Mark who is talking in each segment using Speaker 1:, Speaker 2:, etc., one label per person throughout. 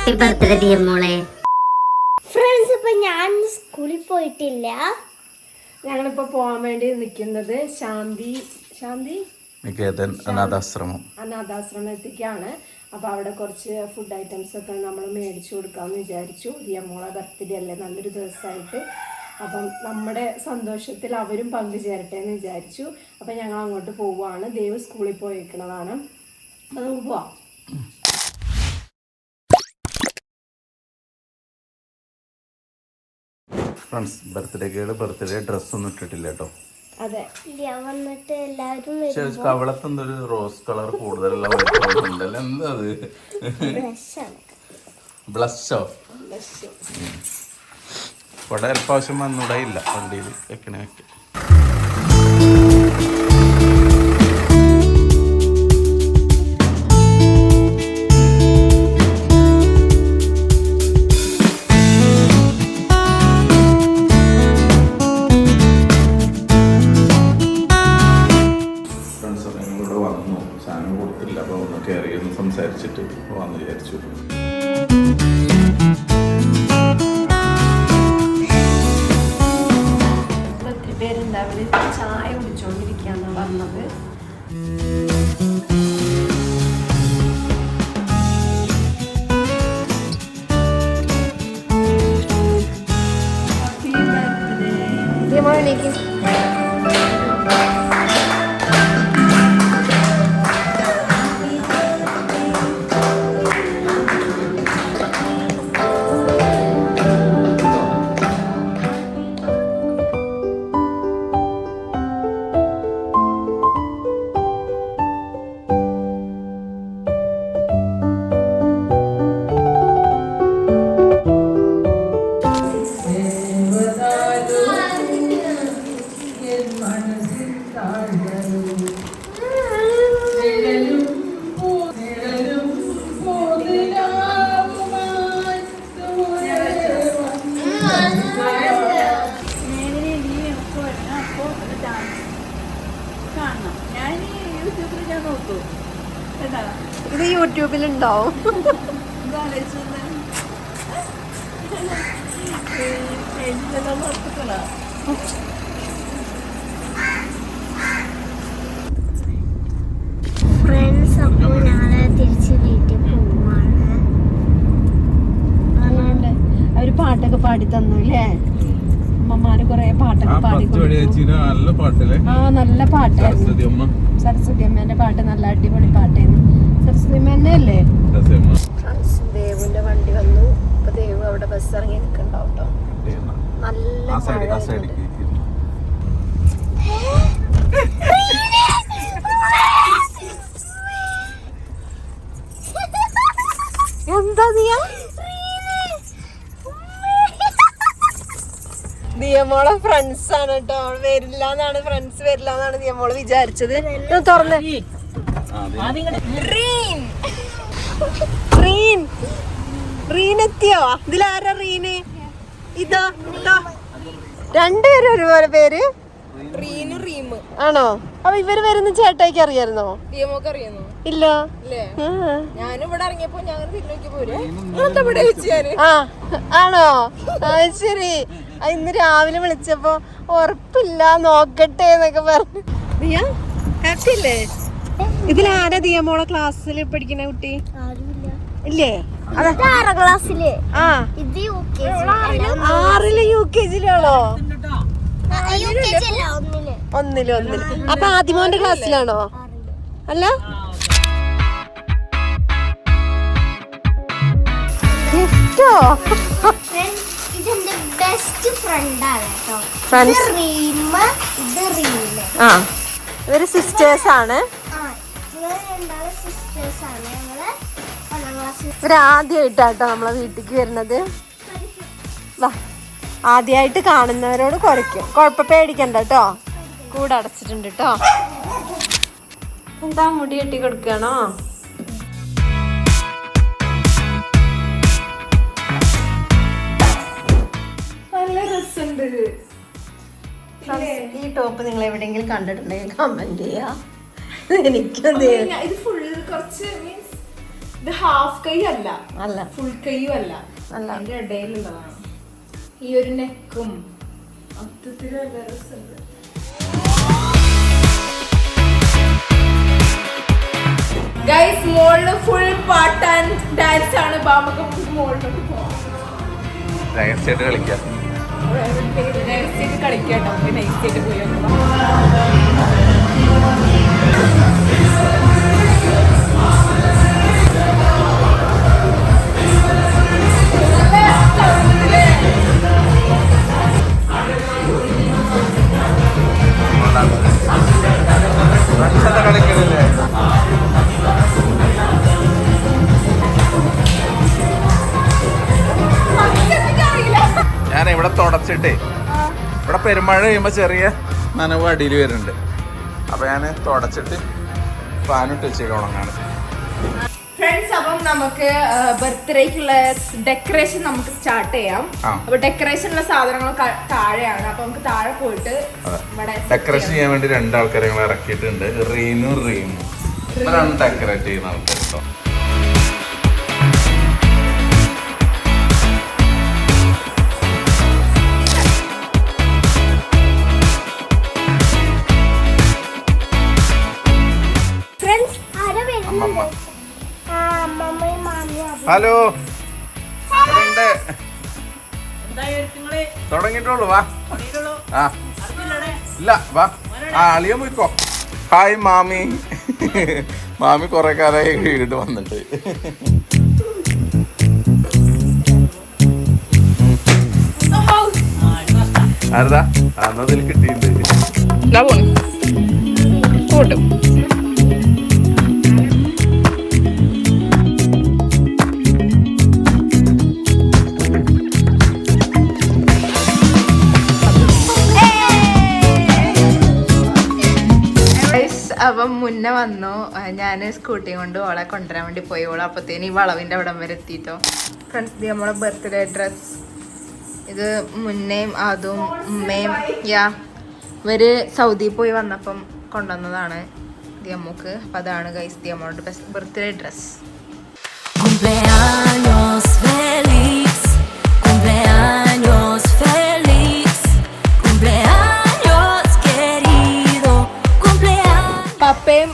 Speaker 1: Happy birthday dear മോളെ.
Speaker 2: Friends, ഇപ്പൊ ഞാൻ സ്കൂളിൽ പോയിട്ടില്ല.
Speaker 3: ഞങ്ങളിപ്പോ പോവാൻ വേണ്ടി നിൽക്കുന്നത് ശാന്തി
Speaker 4: നികേതൻ
Speaker 3: അനാഥാശ്രമത്തിലേക്കാണ്. അപ്പോൾ അവിടെ കുറച്ച് ഫുഡ് ഐറ്റംസ് ഒക്കെ നമ്മൾ മേടിച്ചു കൊടുക്കാമെന്ന് വിചാരിച്ചു. ദിയമോളെ ബർത്ത്ഡേ അല്ലേ, നല്ലൊരു ദിവസമായിട്ട്. അപ്പം നമ്മുടെ സന്തോഷത്തിൽ അവരും പങ്കുചേരട്ടെ എന്ന് വിചാരിച്ചു. അപ്പം ഞങ്ങൾ അങ്ങോട്ട് പോവുകയാണ്. ദേവ് സ്കൂളിൽ പോയിരിക്കണതാണ്. അപ്പം നമുക്ക് പോവാം.
Speaker 4: ഫ്രണ്ട്സ്, ബർത്ത്ഡേ ഡ്രസ്സൊന്നും ഇട്ടിട്ടില്ല കേട്ടോ.
Speaker 3: അതെ,
Speaker 2: വന്നിട്ട് എല്ലാവരും
Speaker 4: കവളത്തൊന്നൊരു റോസ് കളർ കൂടുതലുള്ള ഉണ്ടല്ലോ. എന്താ അത്? ബ്ലഷോ? ഇവിടെ അല്പാവശ്യം വന്നൂടെ ഇല്ല, വണ്ടിയിൽ വെക്കണേ വെക്ക. സംസാരിച്ചിട്ട് പോവാന്ന് വിചാരിച്ചു.
Speaker 3: ഒത്തിരി പേരുണ്ട്. അവര് ചായ കുടിച്ചോണ്ടിരിക്കാന്ന് പറഞ്ഞത്. ഇത് യൂട്യൂബിലുണ്ടാവും.
Speaker 2: ഫ്രണ്ട്സ്, അപ്പോൾ ഞങ്ങള് തിരിച്ച് വീട്ടിൽ പോവാണ്.
Speaker 3: അവര് പാട്ടൊക്കെ പാടി തന്നു അല്ലേ? അമ്മമാര് കൊറേ പാട്ടൊക്കെ പാടി. നല്ല പാട്ടായിരുന്നു. സരസ്വതി അമ്മേന്റെ പാട്ട് നല്ല അടിപൊളി പാട്ടായിരുന്നു. സരസ്വതി അമ്മ തന്നെ അല്ലേ? ദേവുന്റെ വണ്ടി വന്നു. ഇപ്പൊ ദേവ് അവിടെ ബസ് ഇറങ്ങി നിൽക്കണ്ടാവും കേട്ടോ. നല്ല എന്താ ദിയമോളെ ഫ്രണ്ട്സ് ആണ് കേട്ടോ. വരില്ലാന്നാണ്, ഫ്രണ്ട്സ് വരില്ലാന്നാണ് ദിയമോള് വിചാരിച്ചത്. തുറന്ന് റീൻ എത്തിയോ? ഇതിലാരാ റീന്? ഇതാ രണ്ടുപേരും ഒരുപോലെ പേര് ആണോ? അപ്പൊ ഇവര് വരുന്ന ചേട്ടായിക്ക് അറിയായിരുന്നോ? ഇല്ല. ആ ആണോ? ശരി. ഇന്ന് രാവിലെ വിളിച്ചപ്പോ ഉറപ്പില്ല, നോക്കട്ടെ എന്നൊക്കെ പറഞ്ഞു. ദിയ ഹാപ്പി അല്ലേ? ഇതിലാരാ ദിയമോളെ ക്ലാസ്സിൽ പഠിക്കുന്ന കുട്ടി? ഇല്ലേ?
Speaker 2: 6ാം ക്ലാസ്സില്.
Speaker 3: ആ, 6ല് UKG-ലാണോ? 1ല്. അപ്പൊ ആദിമോന്റെ ക്ലാസ്സിലാണോ? അല്ല, ഗിഫ്റ്റോ?
Speaker 2: ഇതെന്റെ ബെസ്റ്റ് ഫ്രണ്ടാണ് കേട്ടോ.
Speaker 3: ആ, ഇവര് സിസ്റ്റേഴ്സ് ആണ്. ഇവരാദ്യമായിട്ടാട്ടോ നമ്മളെ വീട്ടിക്ക് വരുന്നത്. വാ, ആദ്യമായിട്ട് കാണുന്നവരോട് കുറയ്ക്കും. പേടിക്കണ്ട കേട്ടോ. കൂടെ അടച്ചിട്ടുണ്ട് കേട്ടോ. എന്താ മുടി കെട്ടി കൊടുക്കണോ? നല്ല രസമുണ്ട്. ഈ ടോപ്പ് നിങ്ങൾ എവിടെയെങ്കിലും കണ്ടിട്ടുണ്ടെങ്കിൽ കമന്റ് ചെയ്യാ. എനിക്കും ഇത് ഹാഫ് കൈ അല്ല,
Speaker 2: അല്ല
Speaker 3: ഫുൾ കൈയും അല്ല,
Speaker 2: അല്ല
Speaker 3: അതിന്റെ ഇടയിലുള്ളതാണ്. ഈ ഒരു നെക്കും മൊത്തത്തിൽ നല്ല രസമുണ്ട്. ഗൈസ് മോളില് ഫുൾ പാട്ട് ആൻഡ് ഡാൻസ് ആണ്. നമുക്ക് മോളിലോട്ട് പോവാം,
Speaker 4: നൈസായിട്ട് കളിക്കാം.
Speaker 3: നൈസായിട്ട് കളിക്കാട്ടോ, നൈസായിട്ട് പോയി
Speaker 4: ഞാൻ ഇവിടെ തുടച്ചിട്ടേ, ഇവിടെ പെരുമഴ കഴിയുമ്പോ ചെറിയ നനവ് അടിയിൽ വരുന്നുണ്ട്. അപ്പൊ ഞാൻ തുടച്ചിട്ട് ഫാനിട്ട് വെച്ചേക്കാം ഉണങ്ങാണ്.
Speaker 3: ഫ്രണ്ട്സ്, അപ്പം നമുക്ക് ബർത്ത്ഡേക്കുള്ള ഡെക്കറേഷൻ നമുക്ക് സ്റ്റാർട്ട് ചെയ്യാം. അപ്പൊ ഡെക്കറേഷനുള്ള സാധനങ്ങൾ താഴെയാണ്. അപ്പൊ നമുക്ക് താഴെ പോയിട്ട്
Speaker 4: ഡെക്കറേഷൻ ചെയ്യാൻ വേണ്ടി 2 ആൾക്കാരെ ഞങ്ങൾ ഇറക്കിയിട്ടുണ്ട്. റീനും ഇവരാണ് ഡെക്കറേറ്റ് ചെയ്യുന്ന ആൾക്കാർ കേട്ടോ. ഹലോ, തുടങ്ങിട്ടുള്ളൂ. വാ. ആ ഇല്ല, വാ. ആ അളിയ പോയിക്കോ. ഹായ് മാമി. മാമി കൊറേ കാലമായി വീട് വന്നിട്ട്. ആരതാ അന്നതിൽ കിട്ടിയിട്ടുണ്ട്.
Speaker 3: അപ്പം മുന്നേ വന്നു, ഞാൻ സ്കൂട്ടി കൊണ്ട് ഓളെ കൊണ്ടുവരാൻ വേണ്ടി പോയി. ഓളെ അപ്പത്തേന് ഈ വളവിൻ്റെ അവിടം വരെ എത്തിയിട്ടോ. ഫ്രണ്ട്സ്, ഇത് നമ്മളെ ബർത്ത്ഡേ ഡ്രസ്. ഇത് മുന്നേയും അതും ഉമ്മയും ഇവര് സൗദി പോയി വന്നപ്പം കൊണ്ടുവന്നതാണ് ദിയമ്മക്ക്. അപ്പം അതാണ് ഗൈസ് ദിയമ്മയുടെ ബർത്ത്ഡേ ഡ്രസ്. പപ്പയും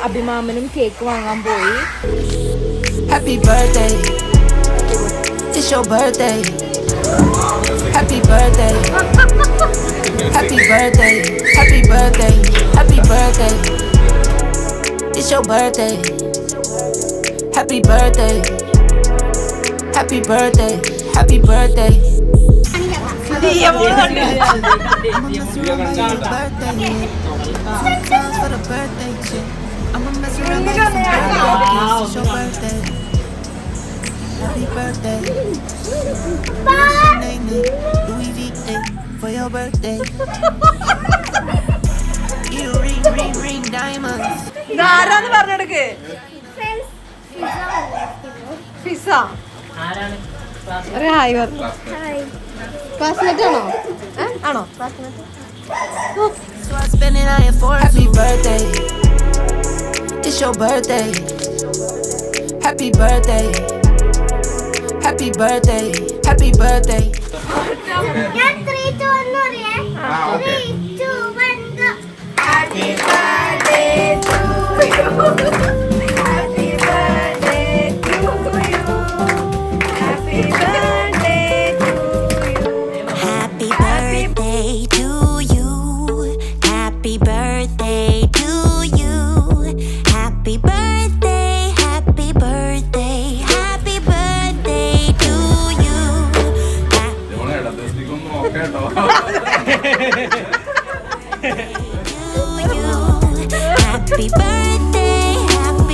Speaker 3: അഭിമാമനും കേക്ക് വാങ്ങാൻ പോയി.
Speaker 1: Happy birthday, it's your birthday. Happy birthday, happy birthday, happy birthday, happy birthday. It's your birthday. Happy birthday, happy birthday, happy birthday. For the birthday chick, I'ma mess around like some birthday. It's your birthday. Happy birthday. Louis Vuitton for your birthday. You ring diamonds.
Speaker 3: ആരാന്ന് പറഞ്ഞെടുക്ക്. Fiza hi പറഞ്ഞു. Classmate ആണോ? ആണോ?
Speaker 1: So I spend it on for happy birthday. It's your birthday. Happy birthday. Happy birthday. Happy birthday.
Speaker 2: ഞാൻ 3 2 1 പറയാ. 3 2 1 go.
Speaker 3: Happy birthday to you. Happy birthday to you. Happy birthday to you.
Speaker 5: Happy birthday to you. Happy birthday to you. Happy birthday, happy birthday, happy birthday to you. Happy birthday, happy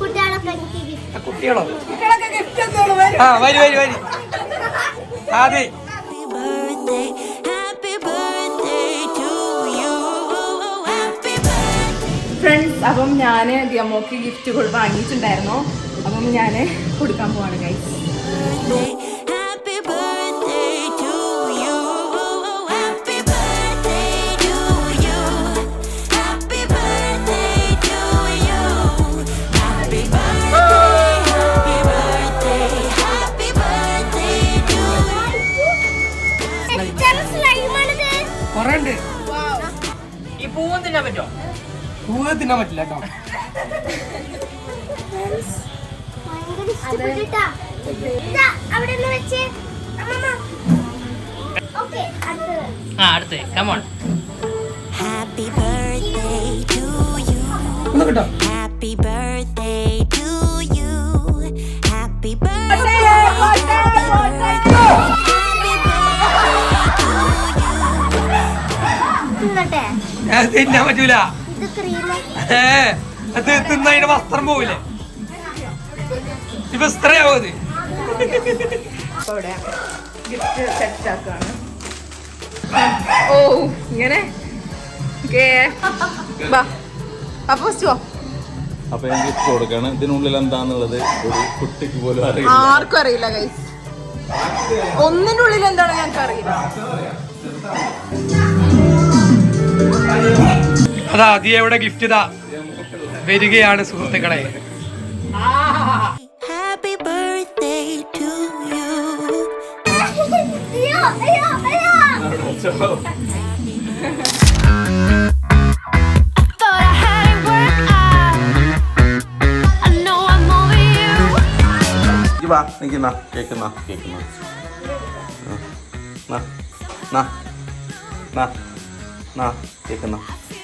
Speaker 2: കുട്ടികളൊക്കെ എനിക്ക് gift.
Speaker 6: കുട്ടികളോ
Speaker 3: കുട്ടികളൊക്കെ gift എന്തോളൂ
Speaker 6: ആ വരി വരി വരി അതെ
Speaker 5: Happy birthday to you. Happy birthday.
Speaker 3: Friends, അപ്പം ഞാൻ ദിയമോക്ക് ഗിഫ്റ്റ് വാങ്ങിയിട്ടുണ്ടായിരുന്നു. അപ്പം ഞാൻ കൊടുക്കാൻ പോവാണ് guys.
Speaker 5: Happy birthday to you. Happy birthday to you. Happy birthday to you. Happy birthday. Happy birthday. Happy birthday to you.
Speaker 2: എത്ര slime ആണിത്?
Speaker 6: കൊറേ ഉണ്ട് ഈ പൂവ് തിന്നാൻ പറ്റോ പൂവ് തിന്നാൻ പറ്റില്ല കേട്ടോ
Speaker 2: ഭയങ്കര ഇഷ്ടപ്പെട്ടിട്ടാ. ഇതാ, അവിടെ നിന്ന് വെച്ച്. അമ്മമ്മ. Okay, അടുത്തത്.
Speaker 6: ആ അടുത്ത് come on
Speaker 5: Happy birthday to you.
Speaker 6: ഒന്ന് കേട്ടോ
Speaker 5: Happy birthday to you. Happy birthday.
Speaker 2: തിന്നട്ടെ.
Speaker 6: തിന്നാൻ പറ്റൂല
Speaker 2: ഇത് cream.
Speaker 6: അത് തിന്നതിന്റെ വസ്ത്രം പോവില്ലേ ഈ വസ്ത്രയാവോ അത്
Speaker 3: അപ്പോൾ ഇവിടെ ഗിഫ്റ്റ് സെറ്റ് ആക്കുകയാണ്. ഓ ഇങ്ങനെ ഫസ്റ്റ്
Speaker 4: അപ്പൊ ഞാൻ ഗിഫ്റ്റ് കൊടുക്കാണ്. ഇതിനുള്ളിൽ എന്താന്നുള്ളത് ഒരു കുട്ടിക്ക് പോലും അറിയില്ല.
Speaker 3: ആർക്കും അറിയില്ല ഗൈസ്. ഒന്നിന്റെ ഉള്ളിൽ എന്താണ് ഞങ്ങൾക്ക് അറിയില്ല.
Speaker 6: അതാ ദിയയുടെ ഗിഫ്റ്റ് ഇതാ വരികയാണ് സുഹൃത്തുക്കളെ
Speaker 5: Happy birthday to you.
Speaker 2: അയ്യോ, അയ്യോ, അയ്യോ.
Speaker 5: Thought I had it worked out. I know I'm over you.
Speaker 4: വാ നിൽക്കുന്ന കേക്കുന്ന കേക്കുന്ന കേക്കുന്ന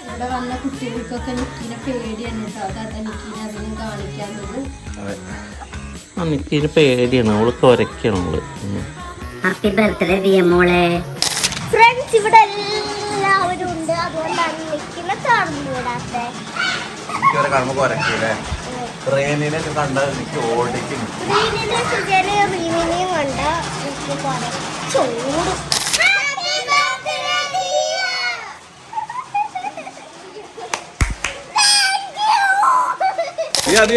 Speaker 7: ഇവിടെ വന്ന കുട്ടികൾക്കൊക്കെ നിക്കിനെ പേടിയാണ് കേട്ടോ. അതാ നിക്കിനെ അധികം കാണിക്കാത്തത്.
Speaker 4: അതെ നിക്കിന് പേടിയാണ്. അവള് കുരയ്ക്കാണ് അവള്.
Speaker 7: Happy birthday ദിയമോളെ.
Speaker 2: ഫ്രണ്ട്സ് ഇവിടെ എല്ലാവരും ഉണ്ട്, അതുകൊണ്ടാണ് നിൽക്കുന്ന കാണുന്നൂടാത്തെ.
Speaker 4: എനിക്കവരെ കാണുമ്പോ കുരയ്ക്കൂലേ? ട്രെയിനിനൊക്കെ കണ്ട എനിക്ക് ഓടിക്കും.
Speaker 2: റീനിന്റെ സുജനെ റീമിനെയും കണ്ട എനിക്ക് കുറെ ചൂടും.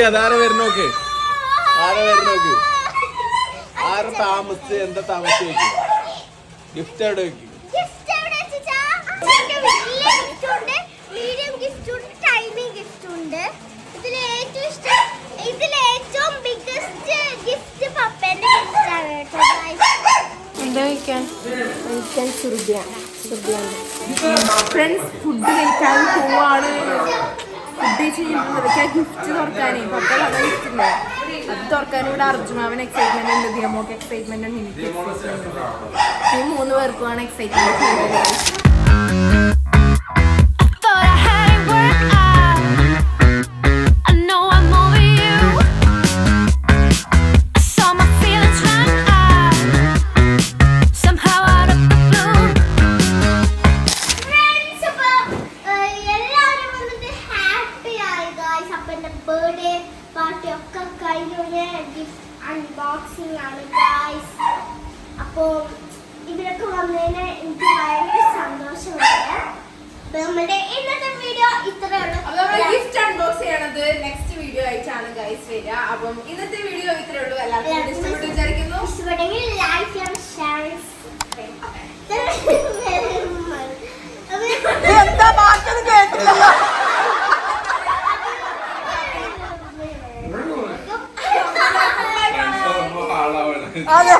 Speaker 4: അതാരെ വരുന്നോക്ക് ആരെ വരുന്നോക്ക് ആരെ താമസിച്ച് എന്താ താമസിച്ച് ഗിഫ്റ്റ് എവിടെ വെക്കും?
Speaker 2: ഗിഫ്റ്റ് എവിടെ വെച്ചാ? അതിന്റെ വലിയ ഗിഫ്റ്റ് ഉണ്ട്, മീഡിയം ഗിഫ്റ്റ് ഉണ്ട്, ടൈനി ഗിഫ്റ്റ് ഉണ്ട്. ഇതിലെ ഏറ്റവും ബിഗ്ഗസ്റ്റ് ഗിഫ്റ്റ് പപ്പേന്റെ ഗിഫ്റ്റ് ആണ് കേട്ടോ ഗൈസ്.
Speaker 3: എന്താ കഴിക്കാൻ ഫ്രണ്ട്സ്? ഫുഡ് കഴിക്കാൻ പോവാണ്. ഫുഡ് കഴിച്ച് കഴിഞ്ഞാൽ ഗിഫ്റ്റ് തുറക്കാനേ പപ്പ കഥ ഗിഫ്റ്റില്ലേ അത് തുറക്കാൻ ഇവിടെ അർജുനാവൻ എക്സൈറ്റ്മെന്റ് ഉണ്ട്, ദിയമോക്ക് എക്സൈറ്റ്മെന്റ് ഉണ്ട്, എനിക്ക് excitement ഉണ്ട്. ഈ 3 പേർക്കുമാണ് excitement.
Speaker 5: Thought I had it worked out. I know I'm over you. I saw my feelings run out. Somehow out of the blue.
Speaker 2: Friends, അപ്പോൾ എല്ലാവരും വന്നിട്ട് ഹാപ്പി ആയി ഗൈസ്. അപ്പോൾ എൻ്റെ ബർത്ത്ഡേ പാർട്ടി ഒക്കെ കഴിഞ്ഞു. ഗിഫ്റ്റ് അൺബോക്സിംഗ് ആണ് ഗൈസ്. അപ്പോൾ ഇവരൊക്കെ വന്നതിന് എനിക്ക് ഭയങ്കര സന്തോഷമുണ്ട്. അപ്പോൾ നമ്മുടെ ഇന്നത്തെ വീഡിയോ ഇത്രയേ ഉള്ളൂ.
Speaker 3: ഗിഫ്റ്റ് അൺബോക്സ് ചെയ്യണത് നെക്സ്റ്റ് വീഡിയോ ആയിട്ടാണ് ഗൈസ് വരിക. അപ്പം ഇന്നത്തെ വീഡിയോ ഇത്രയേ ഉള്ളൂ. എല്ലാവർക്കും ഇഷ്ടപ്പെട്ടു വിചാരിക്കുന്നു.
Speaker 2: ഇഷ്ടപ്പെട്ടെങ്കിൽ ലൈക്ക് ചെയ്യണം, ഷെയർ
Speaker 3: എന്താ ബാക്കി കേട്ടില്ല.
Speaker 4: ആളാവണം.
Speaker 3: അതെ